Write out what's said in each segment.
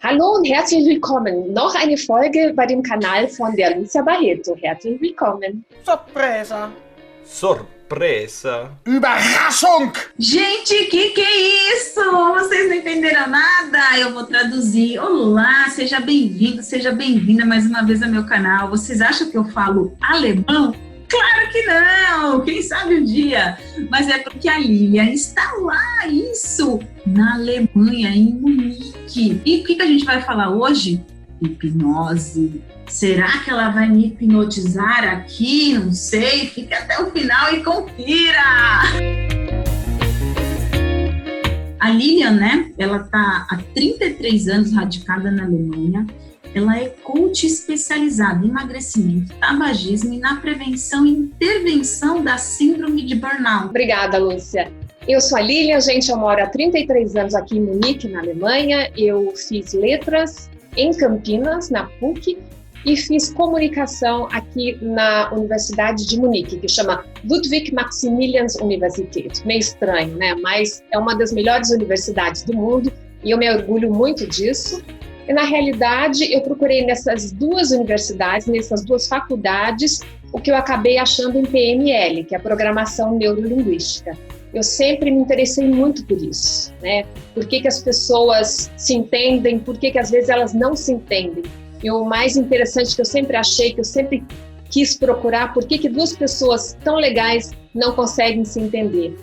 Hallo und herzlich willkommen. Noch eine Folge bei dem Kanal von der Lucia Barreto. Herzlich willkommen. Surpresa. Surpresa. Überraschung! Gente, que é isso? Vocês não entenderam nada? Eu vou traduzir. Olá, seja bem-vindo, seja bem-vinda mais uma vez ao meu canal. Vocês acham que eu falo alemão? Claro que não! Quem sabe um dia? Mas é porque a Lilian está lá, isso, na Alemanha, em Munique. E o que a gente vai falar hoje? Hipnose. Será que ela vai me hipnotizar aqui? Não sei. Fique até o final e confira! A Lilian, né? Ela está há 33 anos radicada na Alemanha. Ela é coach especializada em emagrecimento, tabagismo e na prevenção e intervenção da síndrome de burnout. Obrigada, Lúcia. Eu sou a Lilian, gente, eu moro há 33 anos aqui em Munique, na Alemanha. Eu fiz letras em Campinas, na PUC, e fiz comunicação aqui na Universidade de Munique, que chama Ludwig-Maximilians-Universität. Meio estranho, né? Mas é uma das melhores universidades do mundo e eu me orgulho muito disso. E, na realidade, eu procurei nessas duas universidades, nessas duas faculdades, o que eu acabei achando em PNL, que é a Programação Neurolinguística. Eu sempre me interessei muito por isso, né? Por que as pessoas se entendem, por que às vezes elas não se entendem. E o mais interessante que eu sempre achei, que eu sempre quis procurar, por que duas pessoas tão legais não conseguem se entender.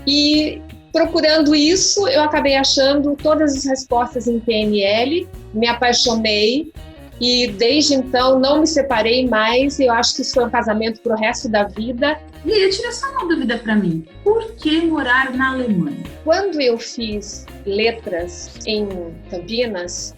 E procurando isso, eu acabei achando todas as respostas em PNL, me apaixonei e desde então não me separei mais. Eu acho que isso foi um casamento para o resto da vida. Lilia, tira só uma dúvida para mim. Por que morar na Alemanha? Quando eu fiz letras em Campinas,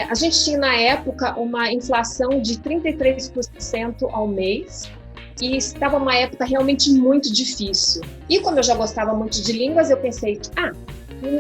a gente tinha na época uma inflação de 33% ao mês. E estava uma época realmente muito difícil. E como eu já gostava muito de línguas, eu pensei,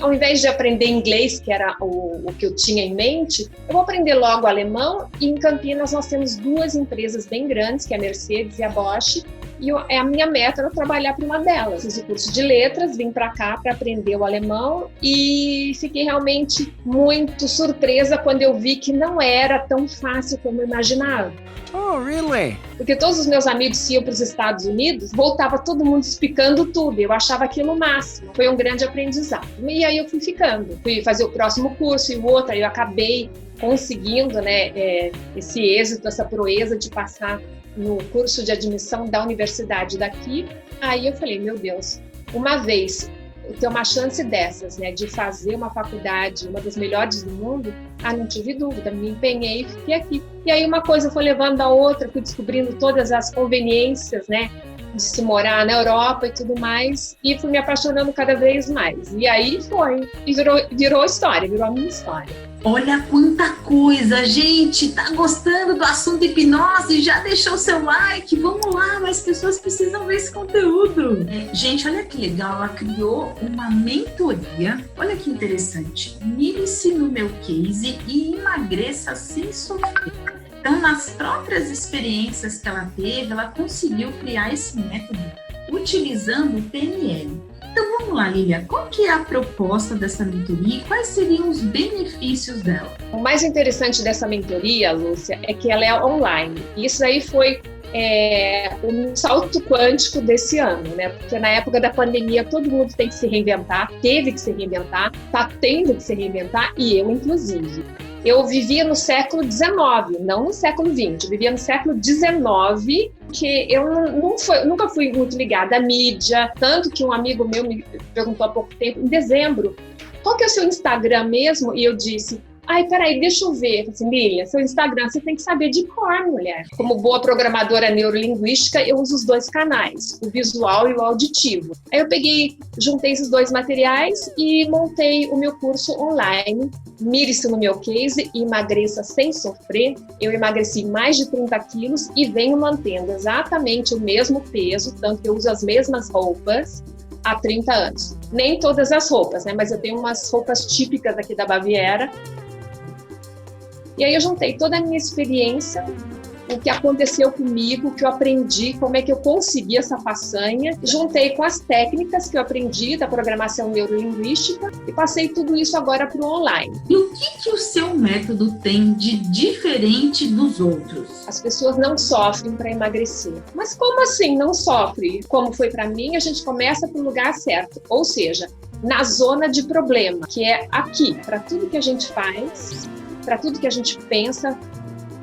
ao invés de aprender inglês, que era o que eu tinha em mente, eu vou aprender logo alemão. E em Campinas nós temos duas empresas bem grandes, que é a Mercedes e a Bosch, e a minha meta era trabalhar para uma delas. Fiz o curso de letras, vim para cá para aprender o alemão e fiquei realmente muito surpresa quando eu vi que não era tão fácil como eu imaginava. Oh, really? Porque todos os meus amigos iam para os Estados Unidos, voltava todo mundo explicando tudo, eu achava aquilo o máximo. Foi um grande aprendizado. E aí eu fui ficando, fui fazer o próximo curso e o outro, aí eu acabei conseguindo, né, esse êxito, essa proeza de passar no curso de admissão da universidade daqui. Aí eu falei, meu Deus, uma vez eu ter uma chance dessas, né, de fazer uma faculdade, uma das melhores do mundo, não tive dúvida, me empenhei e fiquei aqui. E aí uma coisa foi levando a outra, fui descobrindo todas as conveniências, né, de se morar na Europa e tudo mais, e fui me apaixonando cada vez mais. E aí foi, e virou história, virou a minha história. Olha quanta coisa, gente, tá gostando do assunto hipnose? Já deixou o seu like? Vamos lá, mais pessoas precisam ver esse conteúdo. Gente, olha que legal, ela criou uma mentoria, olha que interessante. Mire-se no meu case e emagreça sem sofrer. Então, nas próprias experiências que ela teve, ela conseguiu criar esse método utilizando o PNL. Então vamos lá, Lilian, qual que é a proposta dessa mentoria e quais seriam os benefícios dela? O mais interessante dessa mentoria, Lúcia, é que ela é online. Isso aí foi um salto quântico desse ano, né? Porque na época da pandemia todo mundo tem que se reinventar, teve que se reinventar, está tendo que se reinventar, e eu inclusive. Eu vivia no século XIX, não no século XX, eu vivia no século XIX, que eu nunca fui muito ligada à mídia, tanto que um amigo meu me perguntou há pouco tempo, em dezembro, qual que é o seu Instagram mesmo? E eu disse, peraí, deixa eu ver. Eu falei assim, Lilian, seu Instagram você tem que saber de cor, mulher. Como boa programadora neurolinguística, eu uso os dois canais, o visual e o auditivo. Aí eu juntei esses dois materiais e montei o meu curso online, Mire-se no meu case e emagreça sem sofrer. Eu emagreci mais de 30 quilos e venho mantendo exatamente o mesmo peso, tanto que eu uso as mesmas roupas há 30 anos. Nem todas as roupas, né? Mas eu tenho umas roupas típicas aqui da Baviera. E aí eu juntei toda a minha experiência o que aconteceu comigo, o que eu aprendi, como é que eu consegui essa façanha, juntei com as técnicas que eu aprendi da programação neurolinguística e passei tudo isso agora para o online. E o que o seu método tem de diferente dos outros? As pessoas não sofrem para emagrecer. Mas como assim não sofre? Como foi para mim, a gente começa para o lugar certo, ou seja, na zona de problema, que é aqui, para tudo que a gente faz, para tudo que a gente pensa,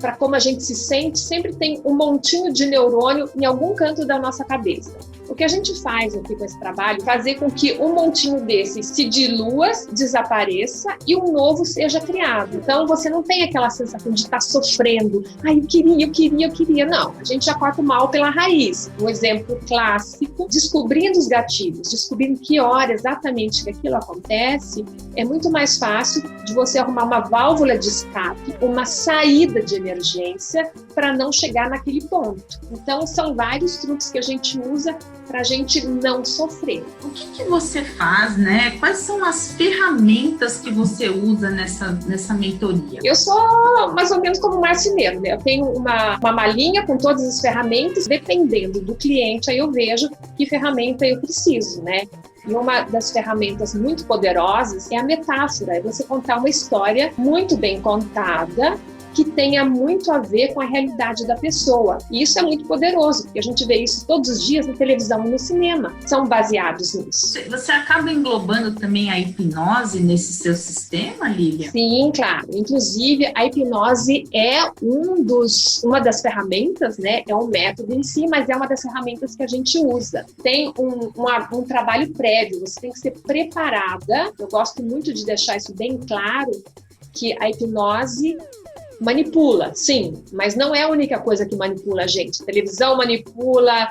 para como a gente se sente, sempre tem um montinho de neurônio em algum canto da nossa cabeça. O que a gente faz aqui com esse trabalho é fazer com que um montinho desse se dilua, desapareça e um novo seja criado. Então, você não tem aquela sensação de estar sofrendo. Ai, eu queria. Não, a gente já corta o mal pela raiz. Um exemplo clássico, descobrindo os gatilhos, descobrindo que hora exatamente que aquilo acontece, é muito mais fácil de você arrumar uma válvula de escape, uma saída de emergência para não chegar naquele ponto. Então, são vários truques que a gente usa para a gente não sofrer. O que você faz, né? Quais são as ferramentas que você usa nessa mentoria? Eu sou mais ou menos como um marceneiro, né? Eu tenho uma malinha com todas as ferramentas, dependendo do cliente, aí eu vejo que ferramenta eu preciso, né? E uma das ferramentas muito poderosas é a metáfora, é você contar uma história muito bem contada, que tenha muito a ver com a realidade da pessoa. E isso é muito poderoso, porque a gente vê isso todos os dias na televisão e no cinema. São baseados nisso. Você acaba englobando também a hipnose nesse seu sistema, Lívia? Um claro. Inclusive, a hipnose é uma das ferramentas, né? É um método em si, mas é uma das ferramentas que a gente usa. Tem um trabalho prévio, você tem que ser preparada. Eu gosto muito de deixar isso bem claro, que a hipnose manipula, sim, mas não é a única coisa que manipula a gente. A televisão manipula,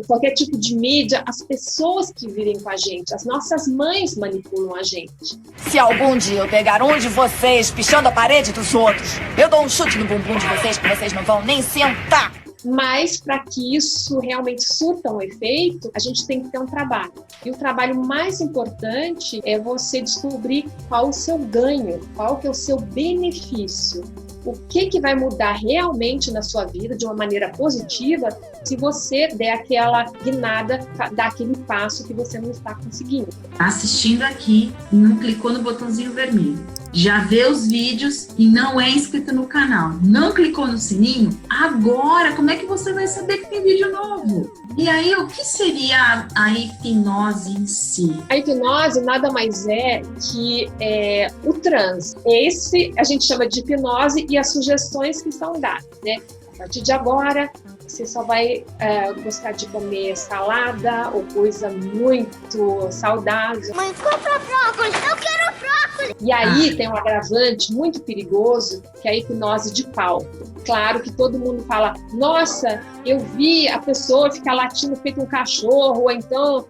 qualquer tipo de mídia, as pessoas que vivem com a gente, as nossas mães manipulam a gente. Se algum dia eu pegar um de vocês pichando a parede dos outros, eu dou um chute no bumbum de vocês que vocês não vão nem sentar. Mas para que isso realmente surta um efeito, a gente tem que ter um trabalho. E o trabalho mais importante é você descobrir qual o seu ganho, qual que é o seu benefício. O que vai mudar realmente na sua vida de uma maneira positiva se você der aquela guinada, dar aquele passo que você não está conseguindo. Assistindo aqui, não clicou no botãozinho vermelho. Já vê os vídeos e não é inscrito no canal. Não clicou no sininho? Agora, como é que você vai saber que tem vídeo novo? E aí, o que seria a hipnose em si? A hipnose nada mais é que o transe. Esse a gente chama de hipnose e as sugestões que são dadas, né? A partir de agora, você só vai gostar de comer salada ou coisa muito saudável. Mãe, compra brócolis! Eu quero brócolis! E aí tem um agravante muito perigoso, que é a hipnose de palco. Claro que todo mundo fala, nossa, eu vi a pessoa ficar latindo feito um cachorro, ou então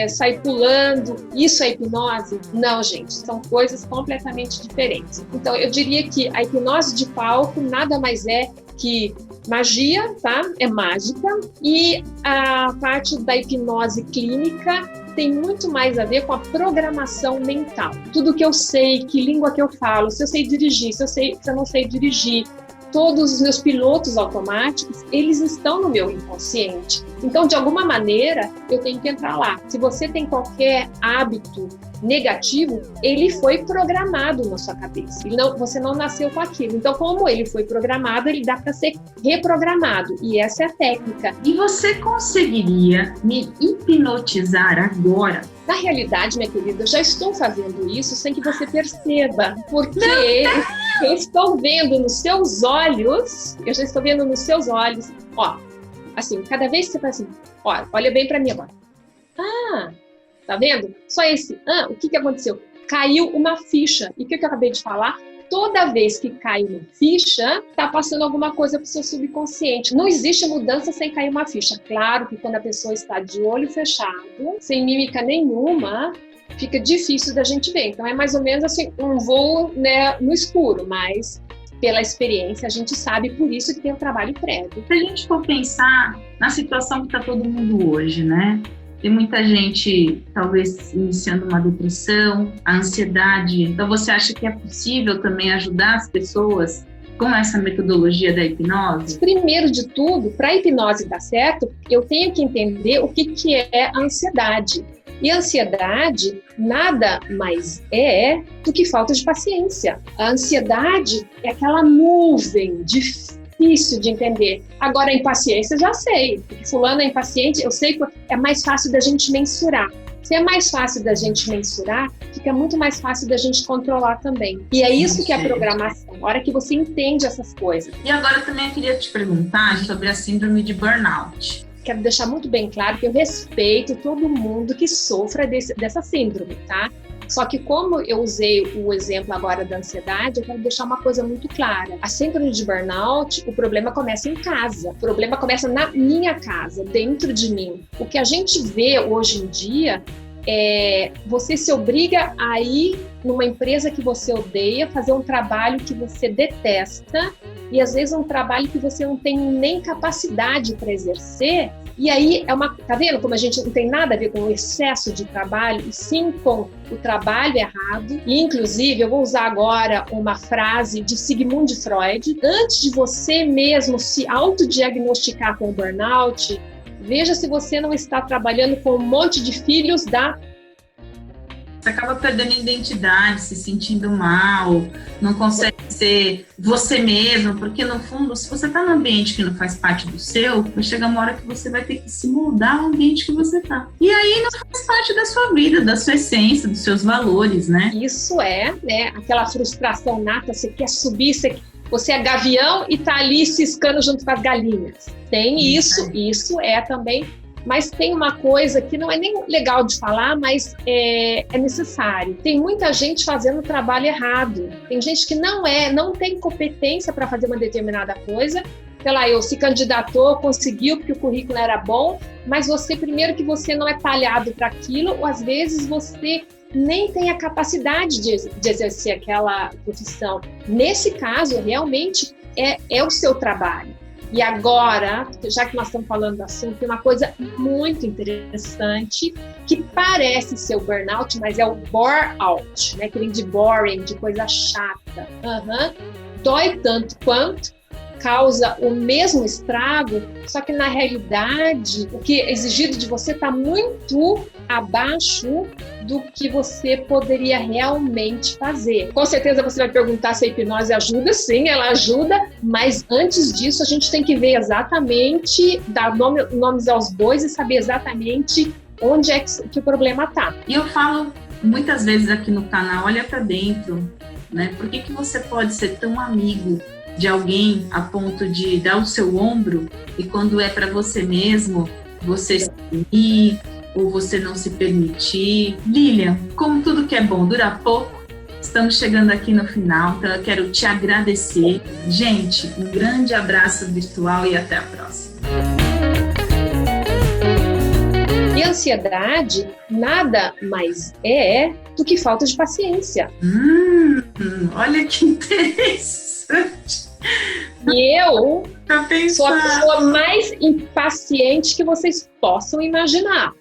sair pulando. Isso é hipnose? Não, gente, são coisas completamente diferentes. Então, eu diria que a hipnose de palco nada mais é que magia, tá? É mágica. E a parte da hipnose clínica tem muito mais a ver com a programação mental. Tudo que eu sei, que língua que eu falo, se eu sei dirigir, se eu não sei dirigir, todos os meus pilotos automáticos, eles estão no meu inconsciente. Então, de alguma maneira, eu tenho que entrar lá. Se você tem qualquer hábito negativo, ele foi programado na sua cabeça. Você não nasceu com aquilo. Então, como ele foi programado, ele dá para ser reprogramado. E essa é a técnica. E você conseguiria me hipnotizar agora? Na realidade, minha querida, eu já estou fazendo isso sem que você perceba. Porque eu estou vendo nos seus olhos, ó, assim, cada vez que você faz assim, ó, olha bem para mim agora. Tá vendo? Só esse. O que aconteceu? Caiu uma ficha. E o que eu acabei de falar? Toda vez que cai uma ficha, tá passando alguma coisa pro seu subconsciente. Não existe mudança sem cair uma ficha. Claro que quando a pessoa está de olho fechado, sem mímica nenhuma, fica difícil da gente ver. Então é mais ou menos assim, um voo, né, no escuro, mas pela experiência a gente sabe, por isso que tem o trabalho prévio. Se a gente for pensar na situação que está todo mundo hoje, né? Tem muita gente, talvez, iniciando uma depressão, a ansiedade. Então, você acha que é possível também ajudar as pessoas com essa metodologia da hipnose? Primeiro de tudo, para a hipnose dar certo, eu tenho que entender o que é a ansiedade. E a ansiedade nada mais é do que falta de paciência. A ansiedade é aquela nuvem difícil de entender. Agora, a impaciência, já sei. Porque fulano é impaciente, eu sei que é mais fácil da gente mensurar. Se é mais fácil da gente mensurar, fica muito mais fácil da gente controlar também. E é isso que é a programação, a hora que você entende essas coisas. E agora também eu queria te perguntar sobre a síndrome de burnout. Quero deixar muito bem claro que eu respeito todo mundo que sofra dessa síndrome, tá? Só que como eu usei o exemplo agora da ansiedade, eu quero deixar uma coisa muito clara. A síndrome de burnout, o problema começa em casa. O problema começa na minha casa, dentro de mim. O que a gente vê hoje em dia é você se obriga a ir numa empresa que você odeia, fazer um trabalho que você detesta e às vezes um trabalho que você não tem nem capacidade para exercer. E aí, tá vendo como a gente não tem nada a ver com o excesso de trabalho, e sim com o trabalho errado. E, inclusive, eu vou usar agora uma frase de Sigmund Freud. Antes de você mesmo se autodiagnosticar com burnout, veja se você não está trabalhando com um monte de filhos da... Você acaba perdendo identidade, se sentindo mal, não consegue ser você mesmo, porque no fundo, se você está num ambiente que não faz parte do seu, vai chegar uma hora que você vai ter que se moldar ao ambiente que você está. E aí não faz parte da sua vida, da sua essência, dos seus valores, né? Isso é, né, aquela frustração nata, você quer subir, você é gavião e está ali ciscando junto com as galinhas. Tem isso é também... Mas tem uma coisa que não é nem legal de falar, mas é necessário. Tem muita gente fazendo o trabalho errado. Tem gente que não tem competência para fazer uma determinada coisa. Sei lá, se candidatou, conseguiu porque o currículo era bom, mas primeiro que você não é talhado para aquilo, ou às vezes você nem tem a capacidade de exercer aquela profissão. Nesse caso, realmente, é o seu trabalho. E agora, já que nós estamos falando do assunto, tem uma coisa muito interessante que parece ser o burnout, mas é o bore-out, né? Que vem de boring, de coisa chata. Dói tanto quanto, causa o mesmo estrago, só que na realidade o que é exigido de você está muito abaixo do que você poderia realmente fazer. Com certeza você vai perguntar se a hipnose ajuda. Sim, ela ajuda, mas antes disso a gente tem que ver exatamente, dar nomes aos bois e saber exatamente onde é que o problema está. E eu falo muitas vezes aqui no canal, olha para dentro, né? Por que você pode ser tão amigo de alguém a ponto de dar o seu ombro e quando é para você mesmo, você se unir ou você não se permitir? Lilian, como tudo que é bom dura pouco, estamos chegando aqui no final, então eu quero te agradecer. Gente, um grande abraço virtual e até a próxima. E a ansiedade nada mais é do que falta de paciência. Olha que interessante. E eu sou a pessoa mais impaciente que vocês possam imaginar.